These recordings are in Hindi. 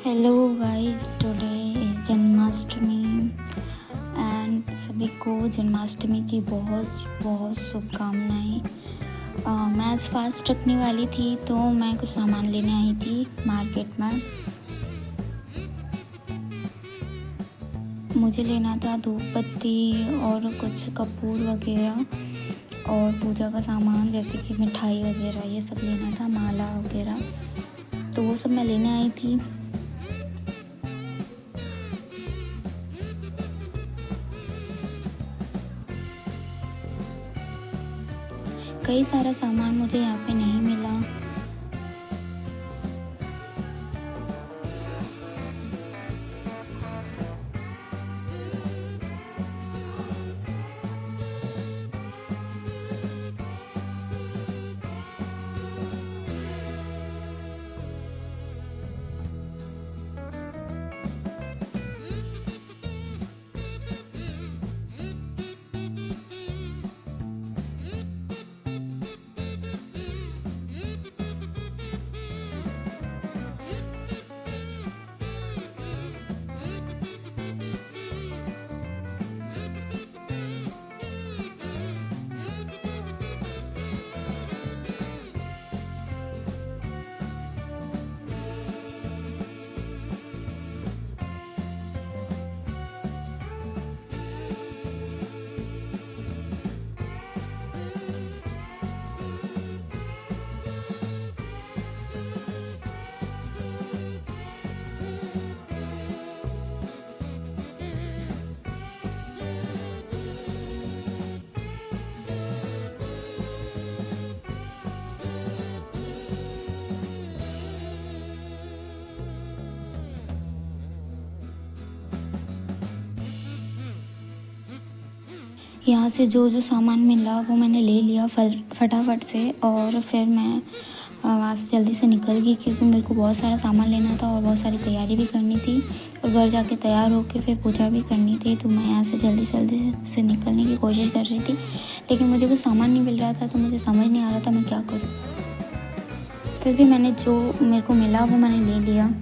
Hello guys, today is Janmashtami and सभी को जन्माष्टमी की बहुत बहुत शुभकामनाएं। मैं आज फास्ट रखने वाली थी तो मैं कुछ सामान लेने आई थी मार्केट में। मुझे लेना था धूप बत्ती और कुछ कपूर वगैरह और पूजा का सामान जैसे कि मिठाई वगैरह, ये सब लेना था, माला वगैरह, तो वो सब मैं लेने आई थी। कई सारा सामान मुझे यहाँ पे नहीं मिला। यहाँ से जो जो सामान मिला वो मैंने ले लिया फटाफट से, और फिर मैं वहाँ से जल्दी से निकल गई क्योंकि मेरे को बहुत सारा सामान लेना था और बहुत सारी तैयारी भी करनी थी और घर जाके तैयार होके फिर पूजा भी करनी थी। तो मैं यहाँ से जल्दी से निकलने की कोशिश कर रही थी, लेकिन मुझे कोई सामान नहीं मिल रहा था, तो मुझे समझ नहीं आ रहा था मैं क्या करूँ। फिर भी मैंने जो मेरे को मिला वो मैंने ले लिया।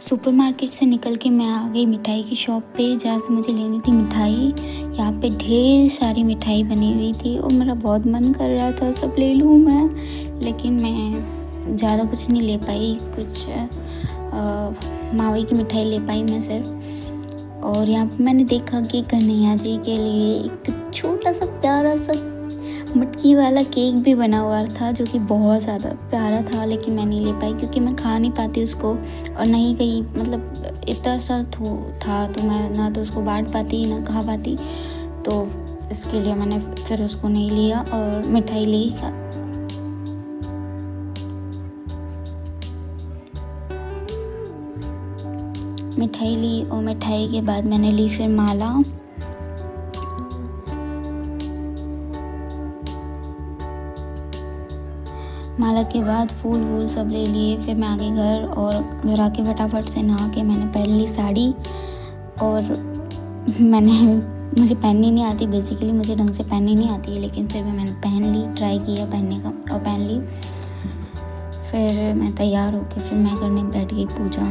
सुपरमार्केट से निकल के मैं आ गई मिठाई की शॉप पे, जहाँ से मुझे लेनी थी मिठाई। यहाँ पे ढेर सारी मिठाई बनी हुई थी और मेरा बहुत मन कर रहा था सब ले लूँ मैं, लेकिन मैं ज़्यादा कुछ नहीं ले पाई। कुछ मावे की मिठाई ले पाई मैं सिर्फ। और यहाँ पे मैंने देखा कि कन्हैया जी के लिए एक छोटा सा प्यारा सा मटकी वाला केक भी बना हुआ था, जो कि बहुत ज़्यादा प्यारा था, लेकिन मैं नहीं ले पाई क्योंकि मैं खा नहीं पाती उसको, और नहीं कहीं मतलब इतना सा था तो मैं ना तो उसको बांट पाती ना खा पाती, तो इसके लिए मैंने फिर उसको नहीं लिया और मिठाई ली। मिठाई ली और मिठाई के बाद मैंने ली फिर माला। माला के बाद फूल वूल सब ले लिए। फिर मैं आ गई घर, और घर आके फटाफट से नहा के मैंने पहन ली साड़ी। और मुझे पहननी नहीं आती, बेसिकली मुझे ढंग से पहननी नहीं आती है, लेकिन फिर भी मैंने पहन ली, ट्राई किया पहनने का और पहन ली। फिर मैं तैयार होके फिर मैं करने बैठ गई पूजा।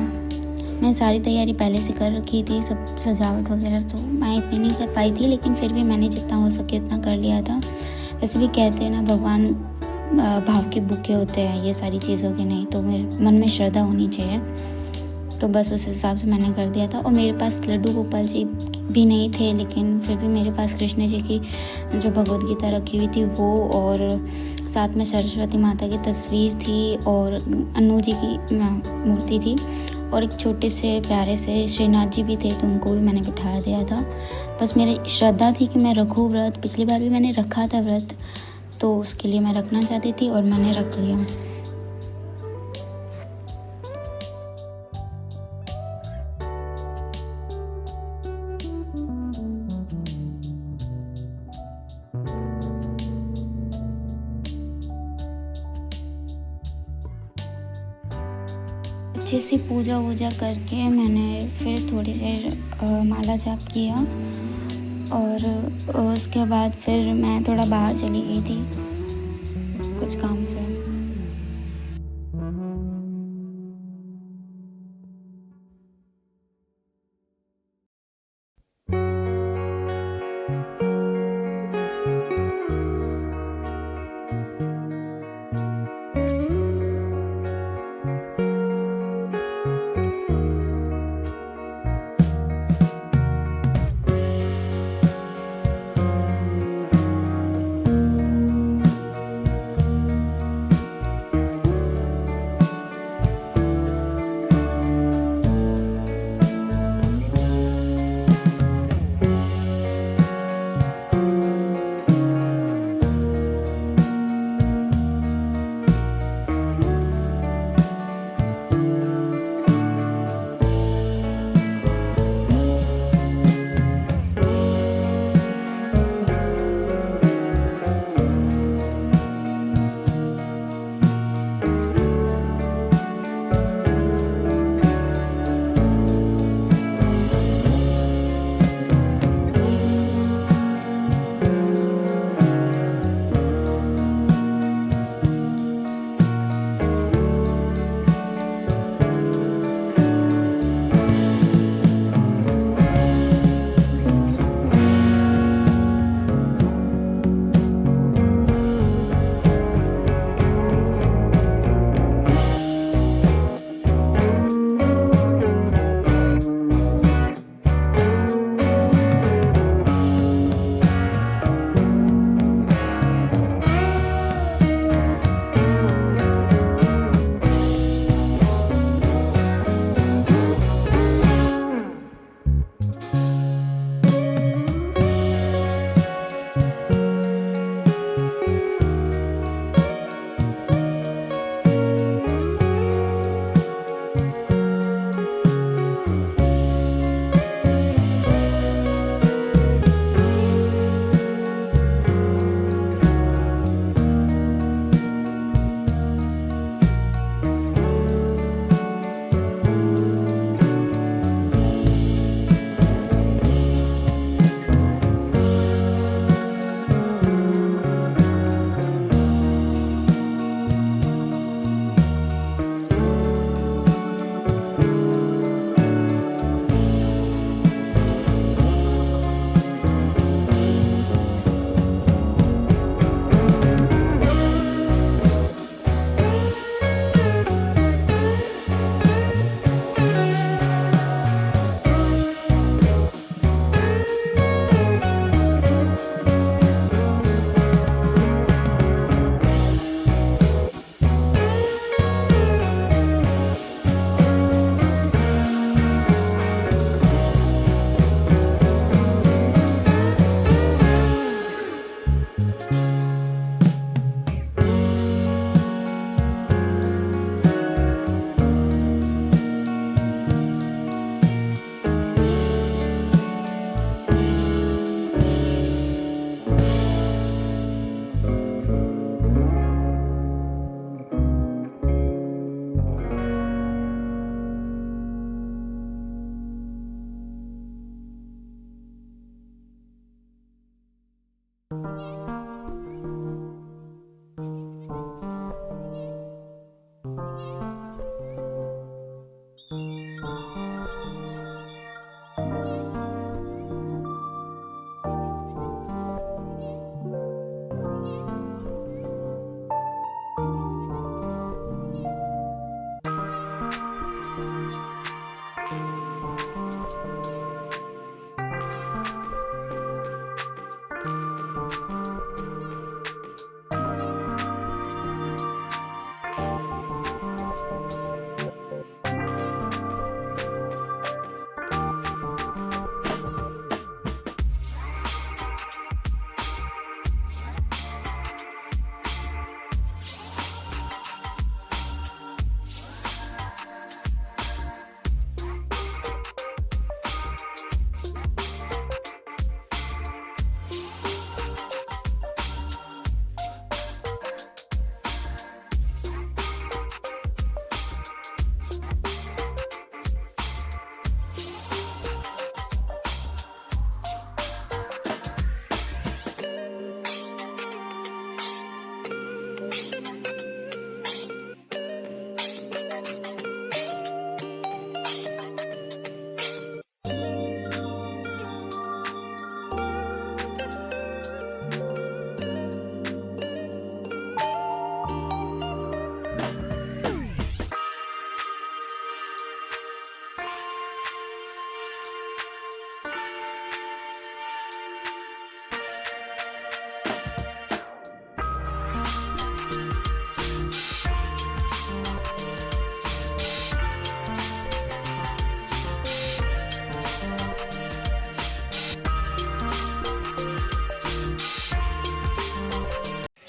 मैं सारी तैयारी पहले से कर रखी थी, सब सजावट वगैरह, तो मैं इतनी नहीं कर पाई थी, लेकिन फिर भी मैंने जितना हो सके उतना कर लिया था। वैसे भी कहते हैं ना, भगवान भाव के भूखे होते हैं, ये सारी चीज़ों के नहीं, तो मेरे मन में श्रद्धा होनी चाहिए, तो बस उस हिसाब से मैंने कर दिया था। और मेरे पास लड्डू गोपाल जी भी नहीं थे, लेकिन फिर भी मेरे पास कृष्ण जी की जो भगवद गीता रखी हुई थी वो, और साथ में सरस्वती माता की तस्वीर थी और अन्नू जी की मूर्ति थी और एक छोटे से प्यारे से श्रीनाथ जी भी थे, तो उनको भी मैंने बिठा दिया था। बस मेरी श्रद्धा थी कि मैं रखूँ व्रत। पिछली बार भी मैंने रखा था व्रत, तो उसके लिए मैं रखना चाहती थी और मैंने रख लिया। अच्छे से पूजा वूजा करके मैंने फिर थोड़ी देर माला जाप किया और उसके बाद फिर मैं थोड़ा बाहर चली गई थी कुछ काम से।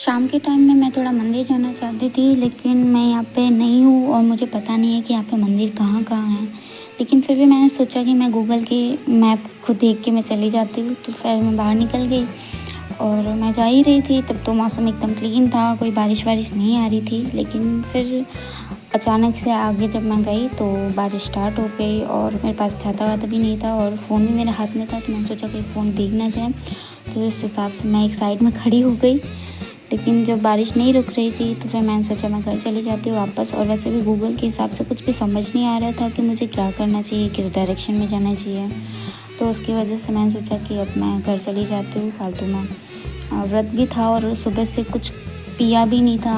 शाम के टाइम में मैं थोड़ा मंदिर जाना चाहती थी, लेकिन मैं यहाँ पे नहीं हूँ और मुझे पता नहीं है कि यहाँ पे मंदिर कहाँ कहाँ है। लेकिन फिर भी मैंने सोचा कि मैं गूगल के मैप को देख के मैं चली जाती हूँ, तो फिर मैं बाहर निकल गई और मैं जा ही रही थी। तब तो मौसम एकदम क्लीन था, कोई बारिश वारिश नहीं आ रही थी। लेकिन फिर अचानक से आगे जब मैं गई तो बारिश स्टार्ट हो गई और मेरे पास छाता वाता भी नहीं था और फ़ोन भी मेरे हाथ में था, तो मैंने सोचा कि फ़ोन भीग ना जाए, तो इस हिसाब से मैं एक साइड में खड़ी हो गई। लेकिन जब बारिश नहीं रुक रही थी तो फिर मैंने सोचा मैं घर चली जाती हूँ वापस। और वैसे भी गूगल के हिसाब से कुछ भी समझ नहीं आ रहा था कि मुझे क्या करना चाहिए, किस डायरेक्शन में जाना चाहिए। तो उसकी वजह से मैंने सोचा कि अब मैं घर चली जाती हूँ, फालतू में। व्रत भी था और सुबह से कुछ पिया भी नहीं था।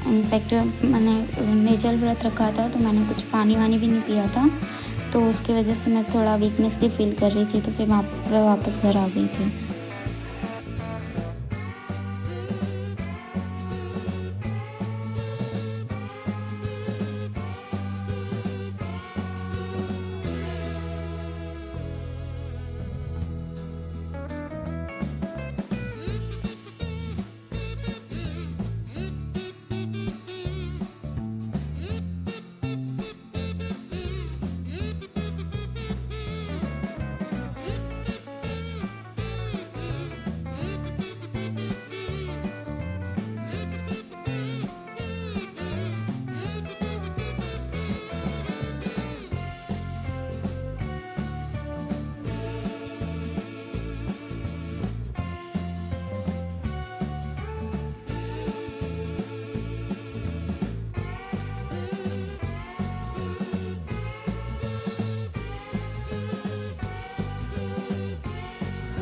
इनफैक्ट मैंने निर्जल व्रत रखा था, तो मैंने कुछ पानी वानी भी नहीं पिया था, तो उसकी वजह से मैं थोड़ा वीकनेस भी फील कर रही थी। तो फिर मैं वापस घर आ गई थी।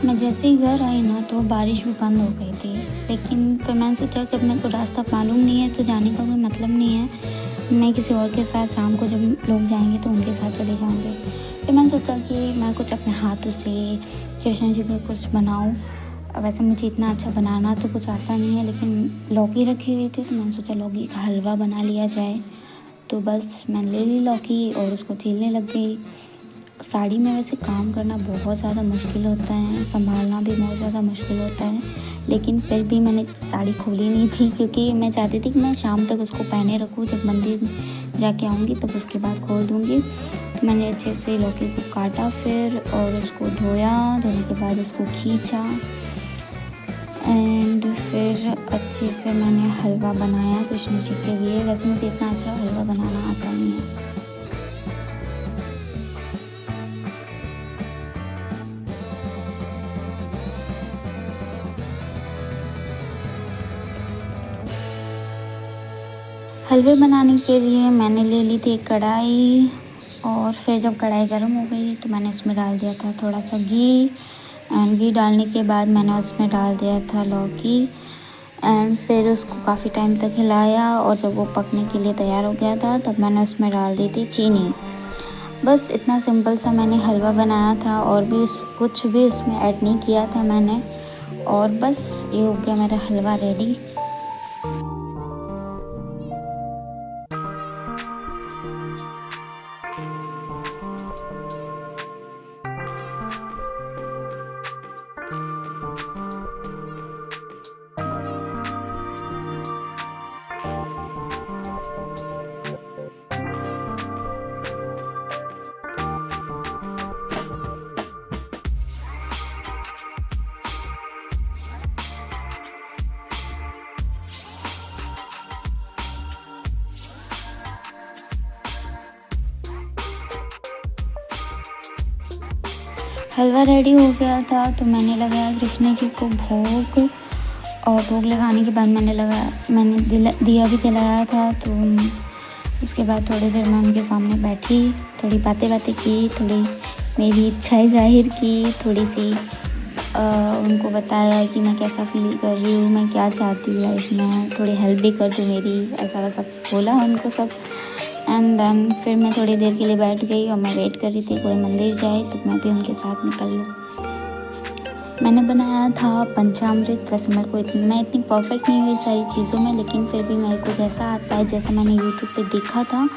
मैं जैसे ही घर आई ना तो बारिश भी बंद हो गई थी। लेकिन फिर मैंने सोचा कि अब मेरे को रास्ता मालूम नहीं है तो जाने का कोई मतलब नहीं है। मैं किसी और के साथ शाम को जब लोग जाएंगे तो उनके साथ चले जाऊंगे। फिर मैंने सोचा कि मैं कुछ अपने हाथों से कृष्ण जी का कुछ बनाऊँ। वैसे मुझे इतना अच्छा बनाना तो कुछ आता नहीं है, लेकिन लौकी रखी हुई थी तो मैंने सोचा लौकी का हलवा बना लिया जाए। तो बस मैंने ले ली लौकी और उसको छीलने लग गई। साड़ी में वैसे काम करना बहुत ज़्यादा मुश्किल होता है, संभालना भी बहुत ज़्यादा मुश्किल होता है। लेकिन फिर भी मैंने साड़ी खोली नहीं थी, क्योंकि मैं चाहती थी कि मैं शाम तक उसको पहने रखूँ। जब मंदिर जाके आऊँगी तब उसके बाद खोल दूँगी। तो मैंने अच्छे से लौकी को काटा फिर और उसको धोया। धोने के बाद उसको खींचा एंड फिर अच्छे से मैंने हलवा बनाया कृष्ण जी के लिए। वैसे मुझे इतना अच्छा हलवा बनाना आता नहीं है। हलवे बनाने के लिए मैंने ले ली थी एक कढ़ाई और फिर जब कढ़ाई गर्म हो गई तो मैंने उसमें डाल दिया था थोड़ा सा घी। एंड घी डालने के बाद मैंने उसमें डाल दिया था लौकी एंड फिर उसको काफ़ी टाइम तक हिलाया। और जब वो पकने के लिए तैयार हो गया था तब मैंने उसमें डाल दी थी चीनी। बस इतना सिंपल सा मैंने हलवा बनाया था और भी कुछ भी उसमें ऐड नहीं किया था मैंने। और बस ये हो गया मेरा हलवा रेडी। हलवा रेडी हो गया था तो मैंने लगाया कृष्ण जी को भोग। और भोग लगाने के बाद मैंने दिया भी जलाया था। तो उसके बाद थोड़ी देर मैं उनके सामने बैठी, थोड़ी बातें की, थोड़ी मेरी इच्छाएं जाहिर की, थोड़ी सी उनको बताया कि मैं कैसा फील कर रही हूँ, मैं क्या चाहती हूँ लाइफ में, थोड़ी हेल्प भी कर दो मेरी, ऐसा वैसा बोला उनको सब। एंड देन फिर मैं थोड़ी देर के लिए बैठ गई और मैं वेट कर रही थी कोई मंदिर जाए तो मैं भी उनके साथ निकल लूँ। मैंने बनाया था पंचामृत। वैसे मैं इतनी परफेक्ट नहीं हुई सारी चीज़ों में, लेकिन फिर भी मेरे को जैसा आता है, जैसा मैंने यूट्यूब पे देखा था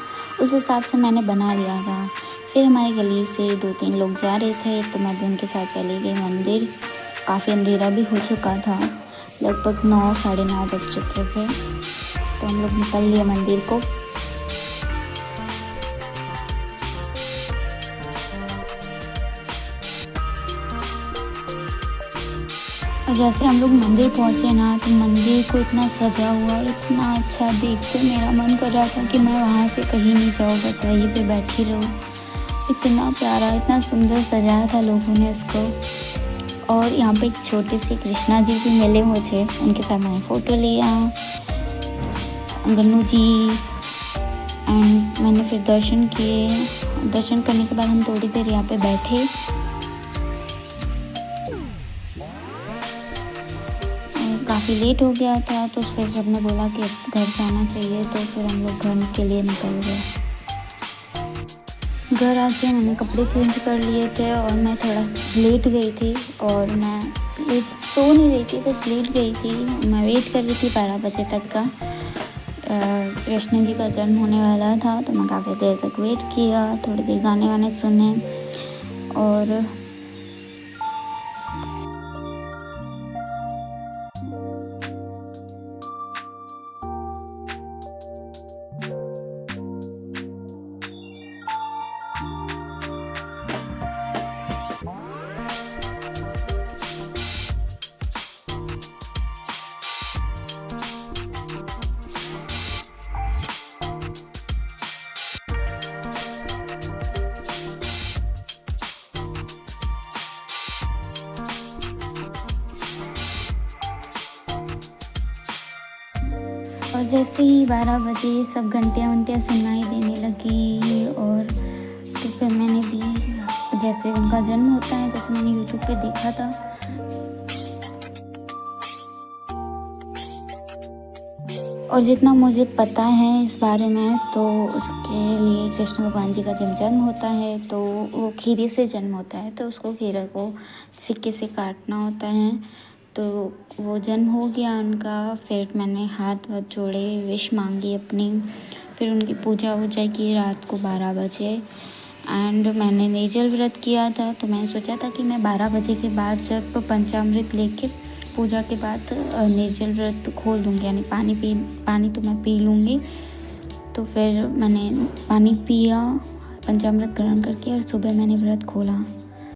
उस हिसाब से मैंने बना लिया था। फिर हमारी गली से 2-3 लोग जा रहे थे तो मैं भी उनके साथ चली गई मंदिर। काफ़ी अंधेरा भी हो चुका था। लगभग 9 साढ़े 9 बज चुके थे। तो हम लोग निकल लिए मंदिर को। और जैसे हम लोग मंदिर पहुँचे ना, तो मंदिर को इतना सजा हुआ, इतना अच्छा देख के मेरा मन कर रहा था कि मैं वहाँ से कहीं नहीं जाऊँ, बस यहीं पे बैठी रहूँ। इतना प्यारा, इतना सुंदर सजाया था लोगों ने इसको। और यहाँ पे एक छोटे से कृष्णा जी भी मिले मुझे, उनके साथ मैंने फ़ोटो लिया, गन्नू जी। एंड मैंने फिर दर्शन किए। दर्शन करने के बाद हम थोड़ी देर यहाँ पे बैठे। काफ़ी लेट हो गया था, तो फिर सबने बोला कि अब घर जाना चाहिए, तो फिर हम लोग घर के लिए निकल गए। घर आके मैंने कपड़े चेंज कर लिए थे और मैं थोड़ा लेट गई थी, और मैं लेट सो नहीं रही थी, बस लेट गई थी। मैं वेट कर रही थी 12 बजे तक का। कृष्ण जी का जन्म होने वाला था, तो मैं काफ़ी देर तक वेट किया, थोड़ी देर गाने वाने सुने। और जैसे ही 12 बजे सब घंटियाँ सुनाई देने लगी, और तो फिर मैंने भी, जैसे उनका जन्म होता है, जैसे मैंने यूट्यूब पे देखा था, और जितना मुझे पता है इस बारे में, तो उसके लिए कृष्ण भगवान जी का जब जन्म होता है तो वो खीरे से जन्म होता है, तो उसको खीरे को सिक्के से काटना होता है। तो वो जन्म हो गया उनका। फिर मैंने हाथ वाथ जोड़े, विश मांगी अपनी, फिर उनकी पूजा वूजा की रात को 12 बजे। एंड मैंने निर्जल व्रत किया था, तो मैंने सोचा था कि मैं 12 बजे के बाद जब पंचामृत लेके पूजा के बाद निर्जल व्रत खोल दूँगी, यानी पानी तो मैं पी लूँगी। तो फिर मैंने पानी पिया पंचामृत ग्रहण करके, और सुबह मैंने व्रत खोला।